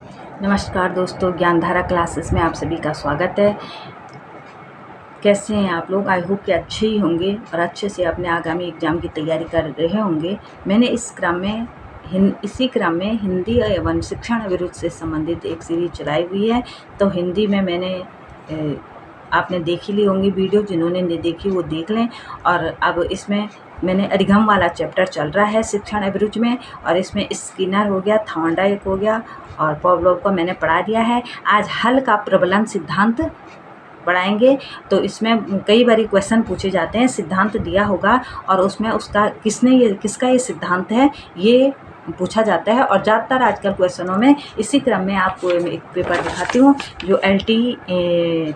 नमस्कार दोस्तों, ज्ञानधारा क्लासेस में आप सभी का स्वागत है। कैसे हैं आप लोग? आई होप कि अच्छे ही होंगे और अच्छे से अपने आगामी एग्ज़ाम की तैयारी कर रहे होंगे। मैंने इसी क्रम में हिंदी एवं शिक्षण अभिरुचि से संबंधित एक सीरीज चलाई हुई है। तो हिंदी में मैंने आपने देख ही ली होंगी वीडियो, जिन्होंने नहीं देखी वो देख लें। और अब इसमें मैंने अधिगम वाला चैप्टर चल रहा है शिक्षण अभिरुचि में, और इसमें स्किनर हो गया, थॉर्नडाइक हो गया और पावलोव को मैंने पढ़ा दिया है। आज हल का प्रबलन सिद्धांत पढ़ाएंगे। तो इसमें कई बार क्वेश्चन पूछे जाते हैं, सिद्धांत दिया होगा और उसमें उसका किसका ये सिद्धांत है ये पूछा जाता है। और ज़्यादातर आजकल क्वेश्चनों में इसी क्रम में आपको एक पेपर दिखाती हूँ, जो LT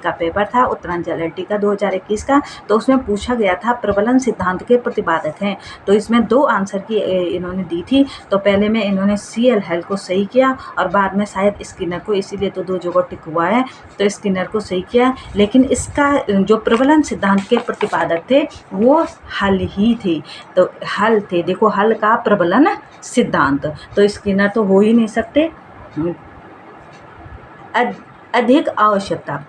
का पेपर था, उत्तरांचल LT का 2021 का। तो उसमें पूछा गया था प्रबलन सिद्धांत के प्रतिपादक हैं। तो इसमें 2 आंसर की इन्होंने दी थी। तो पहले में इन्होंने CL हल को सही किया और बाद में शायद स्किनर को, इसीलिए तो 2 जगह टिक हुआ है, तो स्किनर को सही किया। लेकिन इसका जो प्रबलन सिद्धांत के प्रतिपादक थे वो हल ही थे। तो हल थे, देखो, हल का प्रबलन सिद्धांत, तो स्किनर तो हो ही नहीं सकते। अधिक आवश्यकता,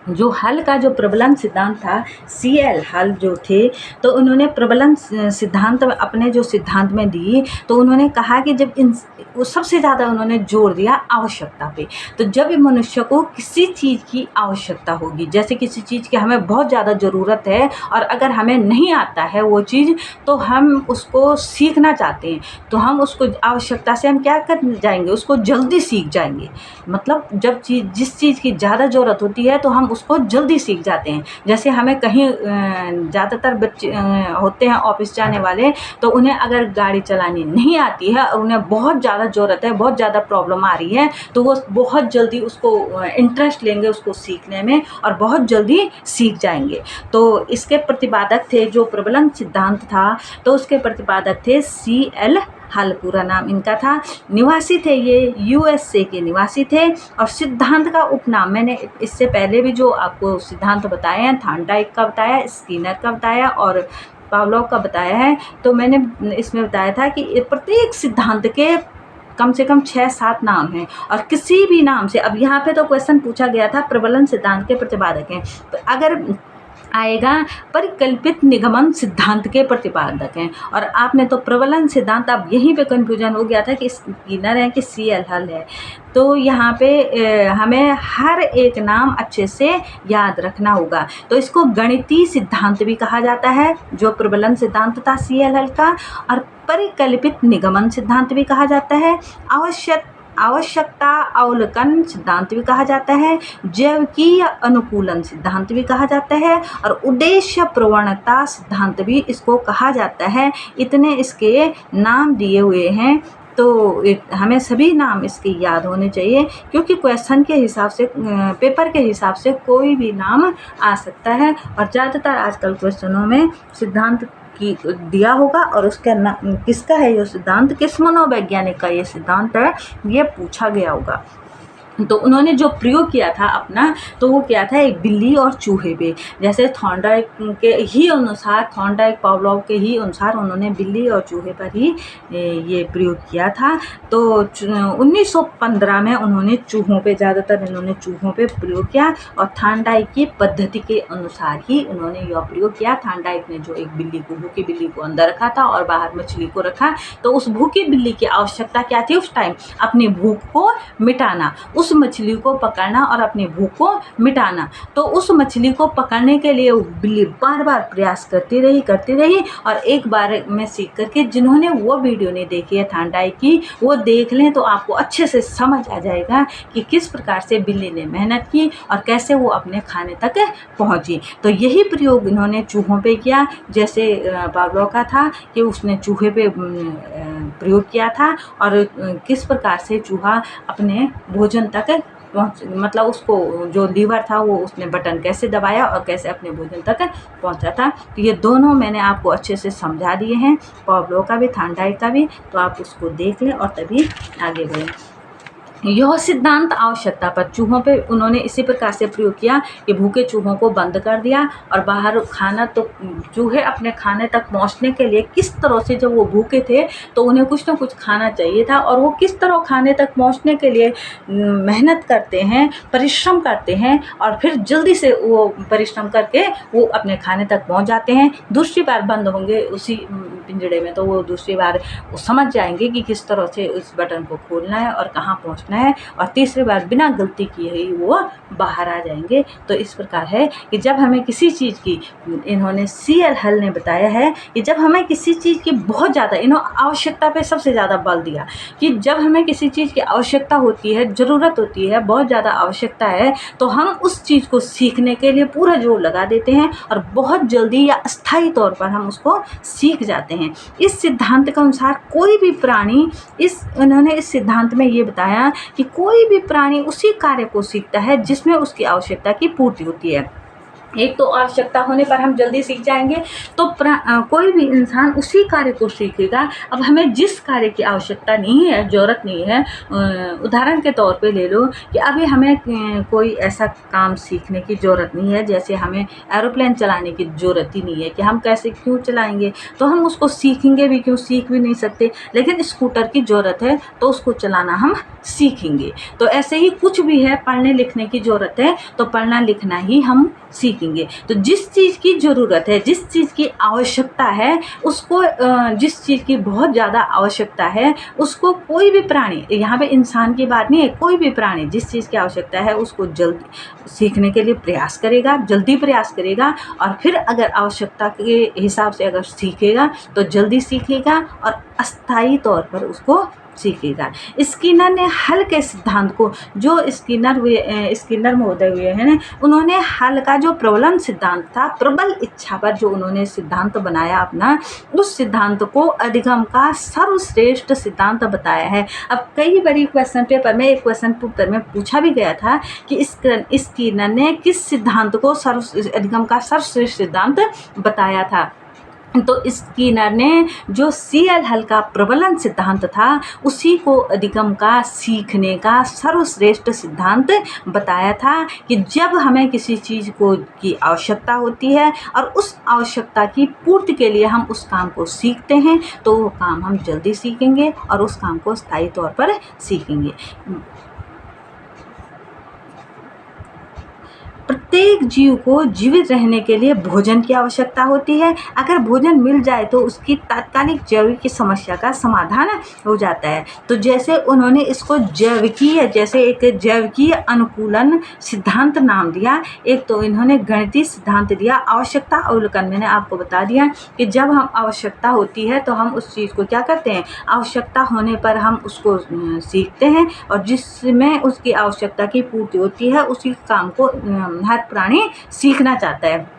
जो हल का जो प्रबलन सिद्धांत था, CL हल जो थे, तो उन्होंने प्रबलन सिद्धांत अपने जो सिद्धांत में दी, तो उन्होंने कहा कि जब वो सबसे ज़्यादा उन्होंने जोर दिया आवश्यकता पे। तो जब मनुष्य को किसी चीज़ की आवश्यकता होगी, जैसे किसी चीज़ की हमें बहुत ज़्यादा ज़रूरत है और अगर हमें नहीं आता है वो चीज़, तो हम उसको सीखना चाहते हैं, तो हम उसको आवश्यकता से हम क्या कर जाएंगे, उसको जल्दी सीख जाएंगे। मतलब जब जिस चीज़ की ज़्यादा ज़रूरत होती है तो हम उसको जल्दी सीख जाते हैं। जैसे हमें कहीं ज़्यादातर बच्चे होते हैं ऑफिस जाने वाले, तो उन्हें अगर गाड़ी चलानी नहीं आती है और उन्हें बहुत ज़्यादा ज़रूरत है, बहुत ज़्यादा प्रॉब्लम आ रही है, तो वो बहुत जल्दी उसको इंटरेस्ट लेंगे उसको सीखने में और बहुत जल्दी सीख जाएंगे। तो इसके प्रतिपादक थे, जो प्रबलन सिद्धांत था, तो उसके प्रतिपादक थे CL हल, पूरा नाम इनका था। निवासी थे ये USA के निवासी थे। और सिद्धांत का उपनाम मैंने इससे पहले भी जो आपको सिद्धांत बताए हैं, थॉर्नडाइक का बताया, स्किनर का बताया और पावलोव का बताया है। तो मैंने इसमें बताया था कि प्रत्येक सिद्धांत के कम से कम 6-7 नाम हैं और किसी भी नाम से, अब यहाँ पे तो क्वेश्चन पूछा गया था प्रबलन सिद्धांत के प्रतिपादक हैं, तो अगर आएगा परिकल्पित निगमन सिद्धांत के प्रतिपादक हैं। और आपने तो प्रबलन सिद्धांत, अब यहीं पे कन्फ्यूजन हो गया था कि स्किनर है कि CL हल है। तो यहाँ पे हमें हर एक नाम अच्छे से याद रखना होगा। तो इसको गणितीय सिद्धांत भी कहा जाता है, जो प्रबलन सिद्धांत था CL हल का, और परिकल्पित निगमन सिद्धांत भी कहा जाता है, आवश्यकता अवलोकन सिद्धांत भी कहा जाता है, जैविकीय अनुकूलन सिद्धांत भी कहा जाता है और उद्देश्य प्रवणता सिद्धांत भी इसको कहा जाता है। इतने इसके नाम दिए हुए हैं, तो हमें सभी नाम इसके याद होने चाहिए, क्योंकि क्वेश्चन के हिसाब से, पेपर के हिसाब से कोई भी नाम आ सकता है। और ज़्यादातर आजकल क्वेश्चनों में सिद्धांत की दिया होगा और उसका किसका है ये सिद्धांत, किस मनोवैज्ञानिक का ये सिद्धांत है, ये पूछा गया होगा। तो उन्होंने जो प्रयोग किया था अपना, तो वो किया था एक बिल्ली और चूहे पे। जैसे थॉर्नडाइक के ही अनुसार, थॉर्नडाइक पावलोव के ही अनुसार उन्होंने बिल्ली और चूहे पर ही ये प्रयोग किया था। तो 1915 में उन्होंने चूहों पे, ज़्यादातर इन्होंने चूहों पे प्रयोग किया और थॉर्नडाइक की पद्धति के अनुसार ही उन्होंने यह प्रयोग किया। थॉर्नडाइक ने जो एक बिल्ली को, भूखी बिल्ली को अंदर रखा था और बाहर मछली को रखा, तो उस भूखी बिल्ली की आवश्यकता क्या थी उस टाइम, अपनी भूख को मिटाना, उस मछली को पकड़ना और अपनी भूख को मिटाना। तो उस मछली को पकड़ने के लिए वो बिल्ली बार बार प्रयास करती रही और एक बार में सीख करके, जिन्होंने वो वीडियो नहीं देखी है थॉर्नडाइक की, वो देख लें तो आपको अच्छे से समझ आ जाएगा कि किस प्रकार से बिल्ली ने मेहनत की और कैसे वो अपने खाने तक पहुंची। तो यही प्रयोग इन्होंने चूहों पे किया, जैसे पावलोव का था कि उसने चूहे पे प्रयोग किया था और किस प्रकार से चूहा अपने भोजन तक मतलब उसको जो लीवर था वो उसने बटन कैसे दबाया और कैसे अपने भोजन तक पहुंचा था। तो ये दोनों मैंने आपको अच्छे से समझा दिए हैं, पावलोव का भी, थॉर्नडाइक का भी। तो आप उसको देख लें और तभी आगे बढ़ें। यह सिद्धांत आवश्यकता पर चूहों पे उन्होंने इसी प्रकार से प्रयोग किया कि भूखे चूहों को बंद कर दिया और बाहर खाना, तो चूहे अपने खाने तक पहुंचने के लिए किस तरह से, जब वो भूखे थे तो उन्हें कुछ ना कुछ खाना चाहिए था, और वो किस तरह खाने तक पहुंचने के लिए मेहनत करते हैं, परिश्रम करते हैं, और फिर जल्दी से वो परिश्रम करके वो अपने खाने तक पहुंच जाते हैं। दूसरी बार बंद होंगे उसी पिंजड़े में तो वो दूसरी बार वो समझ जाएंगे कि किस तरह से उस बटन को खोलना है और कहाँ पहुँचना है, और तीसरी बार बिना गलती किए ही वो बाहर आ जाएंगे। तो इस प्रकार है कि जब हमें किसी चीज़ की, इन्होंने C.L. हल ने बताया है कि जब हमें किसी चीज़ की बहुत ज़्यादा, इन्होंने आवश्यकता पे सबसे ज़्यादा बल दिया कि जब हमें किसी चीज़ की आवश्यकता होती है, ज़रूरत होती है, बहुत ज़्यादा आवश्यकता है, तो हम उस चीज़ को सीखने के लिए पूरा जोर लगा देते हैं और बहुत जल्दी या अस्थायी तौर पर हम उसको सीख जाते हैं। इस सिद्धांत के अनुसार कोई भी प्राणी, उन्होंने इस सिद्धांत में ये बताया कि कोई भी प्राणी उसी कार्य को सीखता है जिसमें उसकी आवश्यकता की पूर्ति होती है। एक तो आवश्यकता होने पर हम जल्दी सीख जाएंगे, तो कोई भी इंसान उसी कार्य को सीखेगा। अब हमें जिस कार्य की आवश्यकता नहीं है, ज़रूरत नहीं है, उदाहरण के तौर पे ले लो कि अभी हमें कोई ऐसा काम सीखने की ज़रूरत नहीं है, जैसे हमें एरोप्लेन चलाने की ज़रूरत ही नहीं है कि हम कैसे क्यों चलाएंगे, तो हम उसको सीखेंगे भी क्यों, सीख भी नहीं सकते। लेकिन स्कूटर की ज़रूरत है तो उसको चलाना हम सीखेंगे। तो ऐसे ही कुछ भी है, पढ़ने लिखने की ज़रूरत है तो पढ़ना लिखना ही हम सीखेंगे। तो जिस चीज़ की ज़रूरत है, जिस चीज़ की आवश्यकता है, उसको जिस चीज़ की बहुत ज़्यादा आवश्यकता है, उसको कोई भी प्राणी, यहाँ पे इंसान की बात नहीं है, कोई भी प्राणी जिस चीज़ की आवश्यकता है उसको जल्दी सीखने के लिए प्रयास करेगा, जल्दी प्रयास करेगा, और फिर अगर आवश्यकता के हिसाब से अगर सीखेगा तो जल्दी सीखेगा और अस्थायी तौर पर उसको सीखेगा। स्किनर ने हल के सिद्धांत को, जो स्किनर महोदय हुए हैं, उन्होंने हल का जो प्रबलन सिद्धांत था, प्रबल इच्छा पर जो उन्होंने सिद्धांत बनाया अपना, उस सिद्धांत को अधिगम का सर्वश्रेष्ठ सिद्धांत बताया है। अब कई बारी क्वेश्चन पेपर में, एक क्वेश्चन पेपर में पूछा भी गया था कि स्किनर ने किस सिद्धांत को अधिगम का सर्वश्रेष्ठ सिद्धांत बताया था। तो स्किनर ने जो C.L. हल का प्रबलन सिद्धांत था उसी को अधिगम का, सीखने का सर्वश्रेष्ठ सिद्धांत बताया था कि जब हमें किसी चीज़ को की आवश्यकता होती है और उस आवश्यकता की पूर्ति के लिए हम उस काम को सीखते हैं तो वो काम हम जल्दी सीखेंगे और उस काम को स्थायी तौर पर सीखेंगे। प्रत्येक जीव को जीवित रहने के लिए भोजन की आवश्यकता होती है। अगर भोजन मिल जाए तो उसकी तात्कालिक जैविक समस्या का समाधान हो जाता है। तो जैसे उन्होंने इसको जैविकीय, जैसे एक जैविकीय अनुकूलन सिद्धांत नाम दिया, एक तो इन्होंने गणितीय सिद्धांत दिया, आवश्यकता अवलोकन। मैंने आपको बता दिया कि जब हम आवश्यकता होती है तो हम उस चीज़ को क्या करते हैं, आवश्यकता होने पर हम उसको सीखते हैं, और जिसमें उसकी आवश्यकता की पूर्ति होती है उसी काम को हर प्राणी सीखना चाहता है।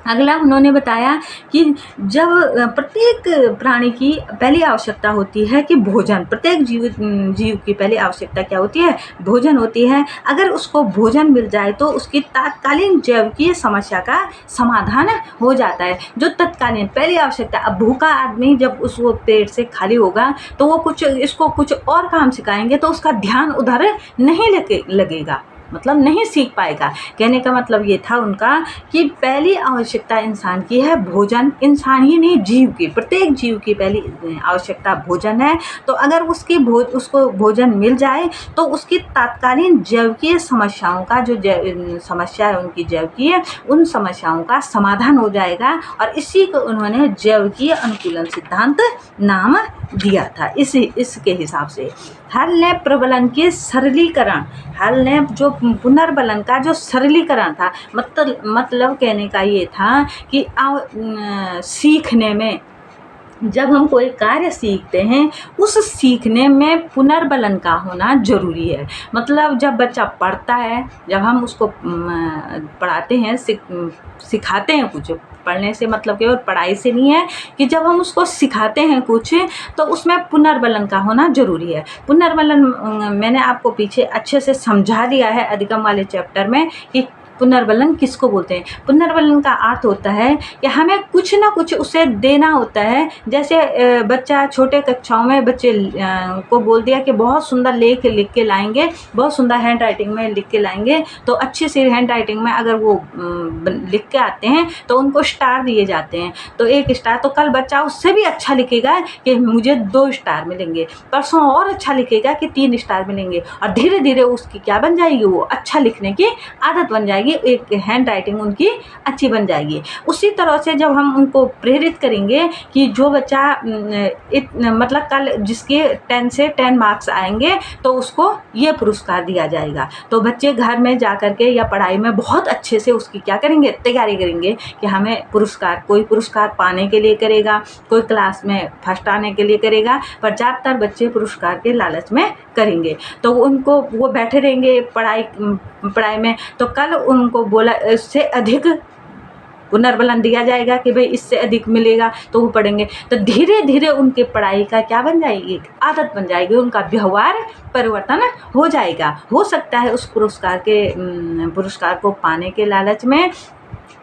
अगला उन्होंने बताया कि जब प्रत्येक प्राणी की पहली आवश्यकता होती है कि भोजन, प्रत्येक जीव की पहली आवश्यकता क्या होती है, भोजन होती है। अगर उसको भोजन मिल जाए तो उसकी तात्कालीन जैविकीय समस्या का समाधान हो जाता है। जो तत्कालीन पहली आवश्यकता, अब भूखा आदमी जब उसको पेट से खाली होगा तो वो इसको कुछ और काम सिखाएंगे तो उसका ध्यान उधर नहीं लगेगा, मतलब नहीं सीख पाएगा। कहने का मतलब ये था उनका कि पहली आवश्यकता इंसान की है भोजन, इंसान ही नहीं जीव की, प्रत्येक जीव की पहली आवश्यकता भोजन है। तो अगर उसको भोजन मिल जाए तो उसकी तात्कालीन जैविकीय समस्याओं का, जो समस्या है उनकी जैविकीय, उन समस्याओं का समाधान हो जाएगा, और इसी को उन्होंने जैविकीय अनुकूलन सिद्धांत नाम दिया था। इसके हिसाब से हल ने प्रबलन के सरलीकरण, हल ने जो पुनर्बलन का जो सरलीकरण था, मतलब कहने का ये था कि सीखने में, जब हम कोई कार्य सीखते हैं उस सीखने में पुनर्बलन का होना जरूरी है। मतलब जब बच्चा पढ़ता है, जब हम उसको पढ़ाते हैं, सिखाते हैं कुछ, पढ़ने से मतलब केवल पढ़ाई से नहीं है, कि जब हम उसको सिखाते हैं कुछ तो उसमें पुनर्बलन का होना जरूरी है। पुनर्बलन मैंने आपको पीछे अच्छे से समझा दिया है अधिगम वाले चैप्टर में कि पुनर्बलन किसको बोलते हैं? पुनर्बलन का अर्थ होता है कि हमें कुछ ना कुछ उसे देना होता है। जैसे बच्चा छोटे कक्षाओं में बच्चे को बोल दिया कि बहुत सुंदर लेख लिख के लाएंगे, बहुत सुंदर हैंड राइटिंग में लिख के लाएंगे, तो अच्छी सी हैंड राइटिंग में अगर वो लिख के आते हैं तो उनको स्टार दिए जाते हैं। तो 1 स्टार, तो कल बच्चा उससे भी अच्छा लिखेगा कि मुझे 2 स्टार मिलेंगे, परसों और अच्छा लिखेगा कि 3 स्टार मिलेंगे, और धीरे धीरे उसकी क्या बन जाएगी, वो अच्छा लिखने की आदत बन जाएगी, एक हैंड राइटिंग उनकी अच्छी बन जाएगी। उसी तरह से जब हम उनको प्रेरित करेंगे कि जो बच्चा मतलब कल जिसके 10 से 10 मार्क्स आएंगे तो उसको ये पुरस्कार दिया जाएगा, तो बच्चे घर में जा कर के या पढ़ाई में बहुत अच्छे से उसकी क्या करेंगे, तैयारी करेंगे कि हमें पुरस्कार, कोई पुरस्कार पाने के लिए करेगा, कोई क्लास में फर्स्ट आने के लिए करेगा, पर ज़्यादातर बच्चे पुरस्कार के लालच में करेंगे। तो उनको वो बैठे रहेंगे पढ़ाई में, तो कल उनको बोला इससे अधिक पुनर्बलन दिया जाएगा कि भाई इससे अधिक मिलेगा, तो वो पढ़ेंगे, तो धीरे धीरे उनके पढ़ाई का क्या बन जाएगी, आदत बन जाएगी, उनका व्यवहार परिवर्तन हो जाएगा। हो सकता है उस पुरस्कार को पाने के लालच में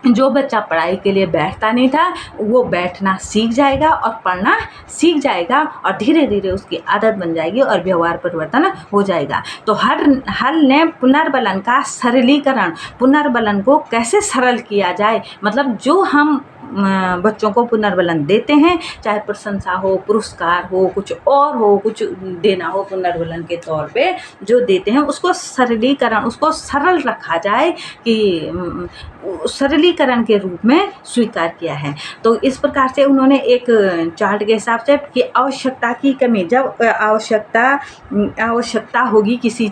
जो बच्चा पढ़ाई के लिए बैठता नहीं था वो बैठना सीख जाएगा और पढ़ना सीख जाएगा, और धीरे धीरे उसकी आदत बन जाएगी और व्यवहार परिवर्तन हो जाएगा। तो हल ने पुनर्बलन का सरलीकरण, पुनर्बलन को कैसे सरल किया जाए, मतलब जो हम बच्चों को पुनर्बलन देते हैं, चाहे प्रशंसा हो, पुरस्कार हो, कुछ और हो, कुछ देना हो पुनर्बलन के तौर पे जो देते हैं, उसको सरलीकरण, उसको सरल रखा जाए कि सरलीकरण के रूप में स्वीकार किया है। तो इस प्रकार से उन्होंने एक चार्ट के हिसाब से कि आवश्यकता की कमी, जब आवश्यकता होगी किसी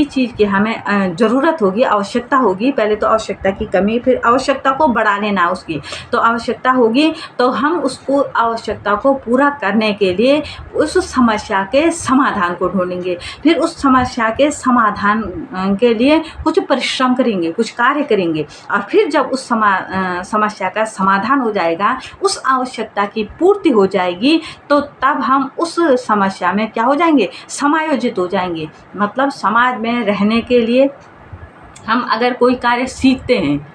चीज़ की हमें ज़रूरत होगी, आवश्यकता होगी, पहले तो आवश्यकता की कमी, फिर आवश्यकता को बढ़ा लेना उसकी, तो आवश्यकता होगी तो हम उसको आवश्यकता को पूरा करने के लिए उस समस्या के समाधान को ढूंढेंगे, फिर उस समस्या के समाधान के लिए कुछ परिश्रम करेंगे, कुछ कार्य करेंगे, और फिर जब उस समस्या का समाधान हो जाएगा, उस आवश्यकता की पूर्ति हो जाएगी, तो तब हम उस समस्या में क्या हो जाएंगे, समायोजित हो जाएंगे। मतलब समाज में रहने के लिए हम अगर कोई कार्य सीखते हैं,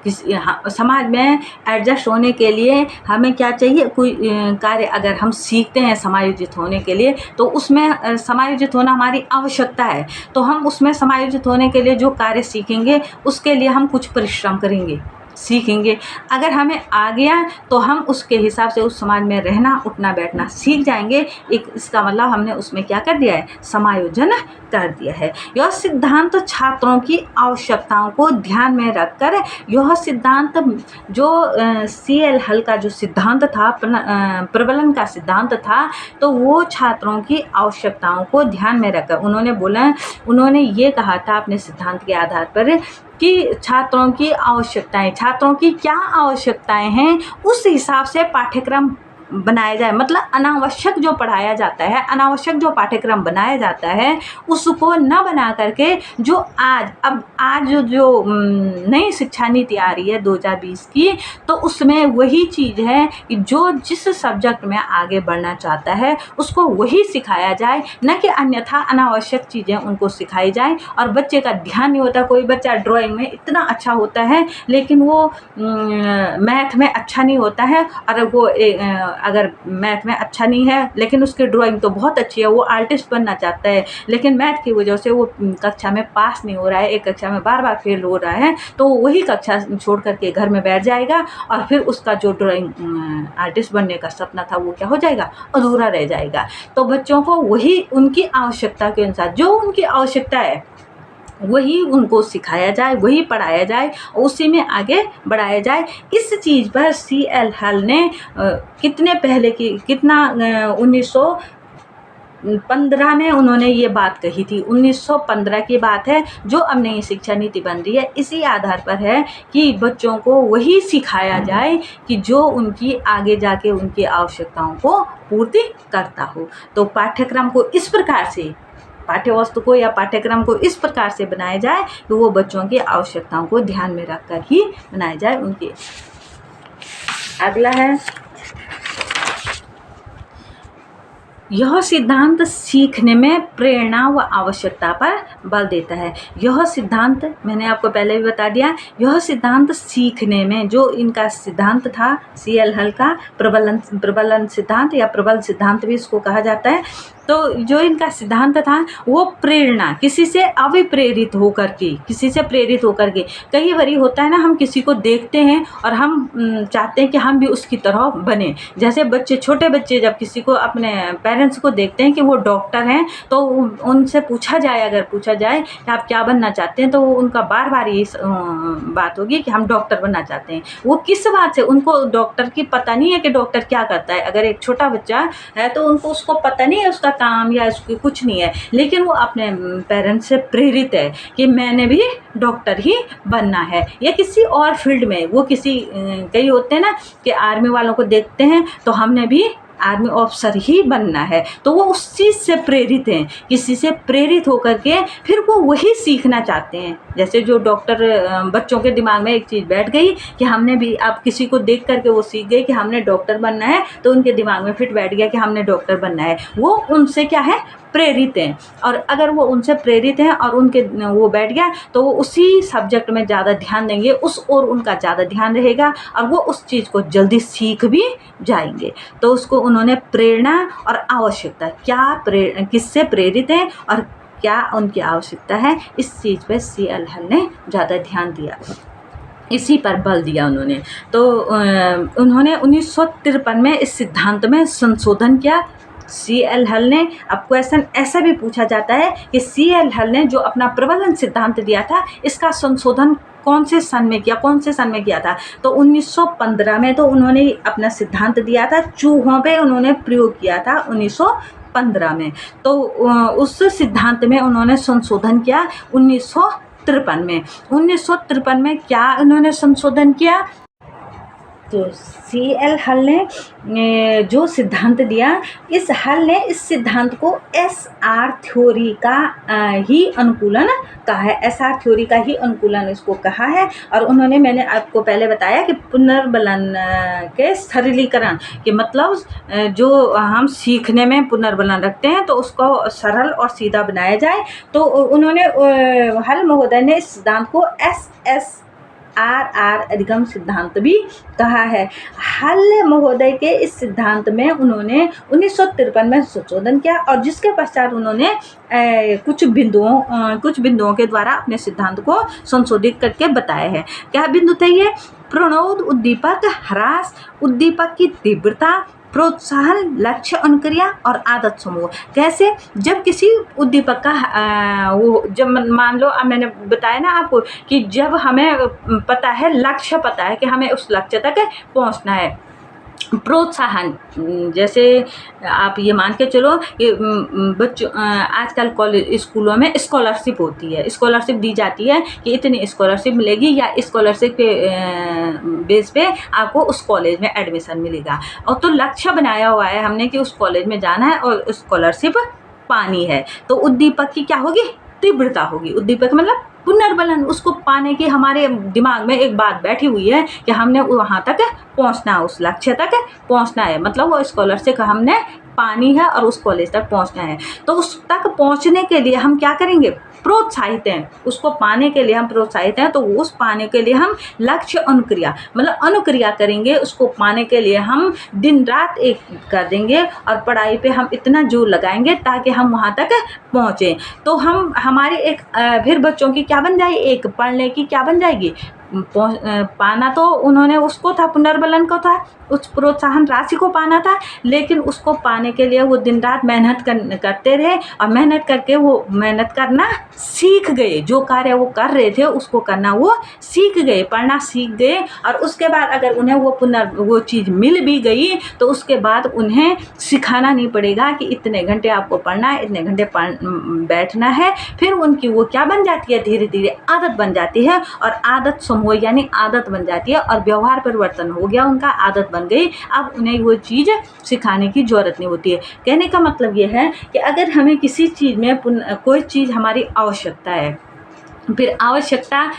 समाज में एडजस्ट होने के लिए हमें क्या चाहिए, कोई कार्य अगर हम सीखते हैं समायोजित होने के लिए, तो उसमें समायोजित होना हमारी आवश्यकता है, तो हम उसमें समायोजित होने के लिए जो कार्य सीखेंगे उसके लिए हम कुछ परिश्रम करेंगे, सीखेंगे। अगर हमें आ गया तो हम उसके हिसाब से उस समाज में रहना, उठना बैठना सीख जाएंगे। इसका मतलब हमने उसमें क्या कर दिया है, समायोजन कर दिया है। यह सिद्धांत छात्रों की आवश्यकताओं को ध्यान में रखकर, यह सिद्धांत जो CL हल का जो सिद्धांत था, प्रबलन का सिद्धांत था, तो वो छात्रों की आवश्यकताओं को ध्यान में रखकर उन्होंने ये कहा था अपने सिद्धांत के आधार पर कि छात्रों की आवश्यकताएं, छात्रों की क्या आवश्यकताएं हैं, उस हिसाब से पाठ्यक्रम बनाया जाए। मतलब अनावश्यक जो पढ़ाया जाता है, अनावश्यक जो पाठ्यक्रम बनाया जाता है, उसको न बना करके जो आज जो नई शिक्षा नीति आ रही है 2020 की, तो उसमें वही चीज़ है कि जो जिस सब्जेक्ट में आगे बढ़ना चाहता है उसको वही सिखाया जाए, न कि अन्यथा अनावश्यक चीज़ें उनको सिखाई जाए और बच्चे का ध्यान नहीं होता। कोई बच्चा ड्राइंग में इतना अच्छा होता है लेकिन वो मैथ में अच्छा नहीं होता है, और वो अगर मैथ में अच्छा नहीं है लेकिन उसकी ड्राइंग तो बहुत अच्छी है, वो आर्टिस्ट बनना चाहता है, लेकिन मैथ की वजह से वो कक्षा में पास नहीं हो रहा है, एक कक्षा में बार बार फेल हो रहा है, तो वही कक्षा छोड़ करके घर में बैठ जाएगा और फिर उसका जो ड्राइंग आर्टिस्ट बनने का सपना था वो क्या हो जाएगा, अधूरा रह जाएगा। तो बच्चों को वही उनकी आवश्यकता के अनुसार, जो उनकी आवश्यकता है वही उनको सिखाया जाए, वही पढ़ाया जाए, उसी में आगे बढ़ाया जाए। इस चीज़ पर CL हल ने कितना 1915 में उन्होंने ये बात कही थी। 1915 की बात है, जो अब नई शिक्षा नीति बन रही है इसी आधार पर है कि बच्चों को वही सिखाया जाए कि जो उनकी आगे जाके उनकी आवश्यकताओं को पूर्ति करता हो। तो पाठ्यक्रम को इस प्रकार से, पाठ्यवस्तु को या पाठ्यक्रम को इस प्रकार से बनाया जाए कि वो बच्चों की आवश्यकताओं को ध्यान में रखकर ही बनाया जाए उनके। अगला है यह सिद्धांत सीखने में प्रेरणा व आवश्यकता पर बल देता है। यह सिद्धांत मैंने आपको पहले भी बता दिया, यह सिद्धांत सीखने में, जो इनका सिद्धांत था CL हल का प्रबलन सिद्धांत या प्रबल सिद्धांत भी इसको कहा जाता है, तो जो इनका सिद्धांत था वो प्रेरणा, किसी से अविप्रेरित होकर के, किसी से प्रेरित होकर के, कई बारी होता है ना, हम किसी को देखते हैं और हम चाहते हैं कि हम भी उसकी तरह बने। जैसे बच्चे, छोटे बच्चे जब किसी को, अपने पेरेंट्स को देखते हैं कि वो डॉक्टर हैं, तो उनसे पूछा जाए, अगर पूछा जाए कि आप क्या बनना चाहते हैं, तो उनका बार बार ये बात होगी कि हम डॉक्टर बनना चाहते हैं। वो किस बात से, उनको डॉक्टर की पता नहीं है कि डॉक्टर क्या करता है। अगर एक छोटा बच्चा है तो उनको, उसको पता नहीं है उसका काम या उसकी कुछ नहीं है, लेकिन वो अपने पेरेंट्स से प्रेरित है कि मैंने भी डॉक्टर ही बनना है, या किसी और फील्ड में, वो किसी, कई होते हैं ना कि आर्मी वालों को देखते हैं तो हमने भी आर्मी ऑफिसर ही बनना है, तो वो उस चीज़ से प्रेरित हैं, किसी से प्रेरित होकर के फिर वो वही सीखना चाहते हैं। जैसे जो डॉक्टर, बच्चों के दिमाग में एक चीज़ बैठ गई कि हमने भी, आप किसी को देख करके वो सीख गए कि हमने डॉक्टर बनना है, तो उनके दिमाग में फिट बैठ गया कि हमने डॉक्टर बनना है। वो उनसे क्या है, प्रेरित हैं, और अगर वो उनसे प्रेरित हैं और उनके वो बैठ गया, तो वो उसी सब्जेक्ट में ज़्यादा ध्यान देंगे, उस और उनका ज़्यादा ध्यान रहेगा, और वो उस चीज़ को जल्दी सीख भी जाएंगे। तो उसको उन्होंने प्रेरणा और आवश्यकता, क्या किससे प्रेरित हैं और क्या उनकी आवश्यकता है, इस चीज़ पे CL हल ने ज़्यादा ध्यान दिया, इसी पर बल दिया उन्होंने। तो उन्होंने 1953 में इस सिद्धांत में संशोधन किया CL हल ने। अब क्वेश्चन ऐसा भी पूछा जाता है कि CL हल ने जो अपना प्रबलन सिद्धांत दिया था, इसका संशोधन कौन से सन में किया, कौन से सन में किया था? तो 1915 में तो उन्होंने अपना सिद्धांत दिया था, चूहों पे उन्होंने प्रयोग किया था 1915 में। तो उस सिद्धांत में उन्होंने संशोधन किया 1953 में। 1953 में क्या उन्होंने संशोधन किया? तो CL हल ने जो सिद्धांत दिया, इस हल ने इस सिद्धांत को SR थ्योरी का ही अनुकूलन कहा है, SR थ्योरी का ही अनुकूलन इसको कहा है। और उन्होंने, मैंने आपको पहले बताया कि पुनर्बलन के सरलीकरण के मतलब, जो हम सीखने में पुनर्बलन रखते हैं तो उसको सरल और सीधा बनाया जाए। तो उन्होंने, हल महोदय ने इस सिद्धांत को SSRR अधिगम सिद्धांत भी कहा है। हल महोदय के इस सिद्धांत में उन्होंने 1953 में संशोधन किया, और जिसके पश्चात उन्होंने कुछ बिंदुओं के द्वारा अपने सिद्धांत को संशोधित करके बताया है। क्या बिंदु थे ये? प्रणोद उद्दीपक, ह्रास, उद्दीपक की तीव्रता, प्रोत्साहन, लक्ष्य अनुक्रिया और आदत समूह। कैसे? जब किसी उद्दीपक का वो, जब मान लो, अब मैंने बताया ना आपको कि जब हमें पता है, लक्ष्य पता है कि हमें उस लक्ष्य तक पहुंचना है। प्रोत्साहन, जैसे आप ये मान के चलो कि बच्चों, आजकल कॉलेज स्कूलों में स्कॉलरशिप होती है, स्कॉलरशिप दी जाती है कि इतनी स्कॉलरशिप मिलेगी, या स्कॉलरशिप के बेस पे आपको उस कॉलेज में एडमिशन मिलेगा। और तो लक्ष्य बनाया हुआ है हमने कि उस कॉलेज में जाना है और स्कॉलरशिप पानी है। तो उद्दीपक की क्या होगी? तीव्रता होगी। उद्दीपक मतलब पुनर्बलन, उसको पाने की हमारे दिमाग में एक बात बैठी हुई है कि हमने वहाँ तक पहुँचना है, उस लक्ष्य तक पहुँचना है, मतलब वो स्कॉलरशिप हमने पानी है और उस कॉलेज तक पहुँचना है। तो उस तक पहुँचने के लिए हम क्या करेंगे? प्रोत्साहित हैं, उसको पाने के लिए हम प्रोत्साहित हैं। तो उस पाने के लिए हम लक्ष्य अनुक्रिया, मतलब अनुक्रिया करेंगे, उसको पाने के लिए हम दिन रात एक कर देंगे और पढ़ाई पे हम इतना जोर लगाएंगे ताकि हम वहाँ तक पहुँचें। तो हम, हमारी एक फिर बच्चों की क्या बन जाएगी? एक पढ़ने की क्या बन जाएगी? पाना तो उन्होंने उसको था, पुनर्बलन को था, उस प्रोत्साहन राशि को पाना था, लेकिन उसको पाने के लिए वो दिन रात मेहनत करते रहे, और मेहनत करके वो मेहनत करना सीख गए। जो कार्य वो कर रहे थे उसको करना वो सीख गए, पढ़ना सीख गए। और उसके बाद अगर उन्हें वो चीज़ मिल भी गई तो उसके बाद उन्हें सिखाना नहीं पड़ेगा कि इतने घंटे आपको पढ़ना है, इतने घंटे बैठना है। फिर उनकी वो क्या बन जाती है? धीरे धीरे आदत बन जाती है, और आदत समूह यानी आदत बन जाती है, और व्यवहार परिवर्तन हो गया, उनका आदत बन गई। अब उन्हें वो चीज़ सिखाने की ज़रूरत नहीं होती है। कहने का मतलब ये है कि अगर हमें किसी चीज़ में कोई चीज़ हमारी आवश्यकता है, फिर आवश्यकता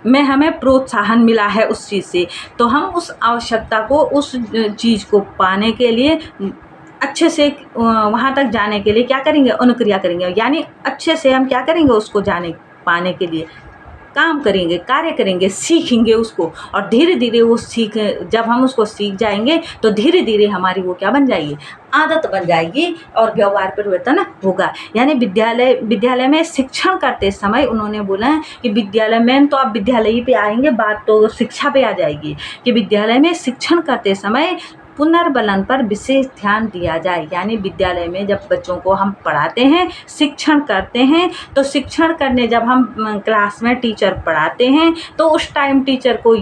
में हमें प्रोत्साहन मिला है उस चीज़ से, तो हम उस आवश्यकता को, उस चीज़ को पाने के लिए अच्छे से वहाँ तक जाने के लिए क्या करेंगे, अनुक्रिया करेंगे, यानी अच्छे से हम क्या करेंगे, उसको जाने पाने के लिए काम करेंगे, कार्य करेंगे, सीखेंगे उसको, और धीरे धीरे वो जब हम उसको सीख जाएंगे तो धीरे धीरे हमारी वो क्या बन जाएगी, आदत बन जाएगी और व्यवहार परिवर्तन होगा। यानी विद्यालय में शिक्षण करते समय उन्होंने बोला है कि विद्यालय में तो आप विद्यालय ही पे आएंगे, बात तो शिक्षा पे आ जाएगी कि विद्यालय में शिक्षण करते समय पुनर्बलन पर विशेष ध्यान दिया जाए। यानी विद्यालय में जब बच्चों को हम पढ़ाते हैं, शिक्षण करते हैं, तो शिक्षण करने जब हम क्लास में टीचर पढ़ाते हैं तो उस टाइम टीचर को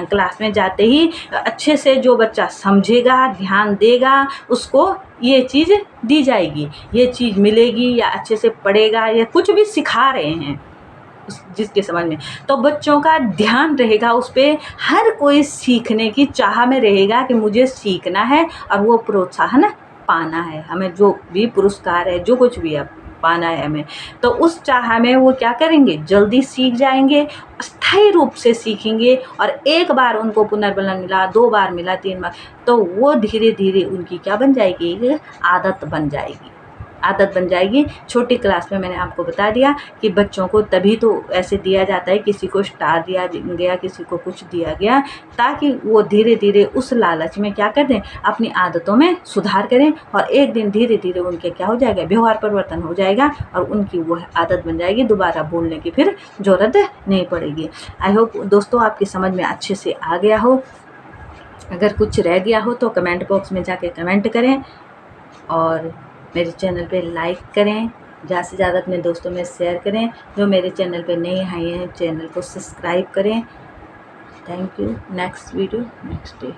क्लास में जाते ही अच्छे से जो बच्चा समझेगा, ध्यान देगा, उसको ये चीज़ दी जाएगी, ये चीज़ मिलेगी, या अच्छे से पढ़ेगा, या कुछ भी सिखा रहे हैं जिसके समझ में, तो बच्चों का ध्यान रहेगा उस पर, हर कोई सीखने की चाह में रहेगा कि मुझे सीखना है और वो प्रोत्साहन पाना है, हमें जो भी पुरस्कार है, जो कुछ भी है पाना है हमें, तो उस चाह में वो क्या करेंगे, जल्दी सीख जाएंगे, स्थायी रूप से सीखेंगे, और एक बार उनको पुनर्बलन मिला, 2 बार मिला, 3 बार, तो वो धीरे धीरे उनकी क्या बन जाएगी, आदत बन जाएगी, आदत बन जाएगी। छोटी क्लास में मैंने आपको बता दिया कि बच्चों को तभी तो ऐसे दिया जाता है, किसी को स्टार दिया गया, किसी को कुछ दिया गया, ताकि वो धीरे धीरे उस लालच में क्या कर दें, अपनी आदतों में सुधार करें, और एक दिन धीरे धीरे उनके क्या हो जाएगा, व्यवहार परिवर्तन हो जाएगा, और उनकी वो आदत बन जाएगी, दोबारा बोलने की फिर ज़रूरत नहीं पड़ेगी। आई होप दोस्तों आपकी समझ में अच्छे से आ गया हो। अगर कुछ रह गया हो तो कमेंट बॉक्स में जाके कमेंट करें, और मेरे चैनल पे लाइक करें, ज़्यादा से ज़्यादा अपने दोस्तों में शेयर करें, जो मेरे चैनल पे नए आए हैं चैनल को सब्सक्राइब करें। Thank you. Next video next day.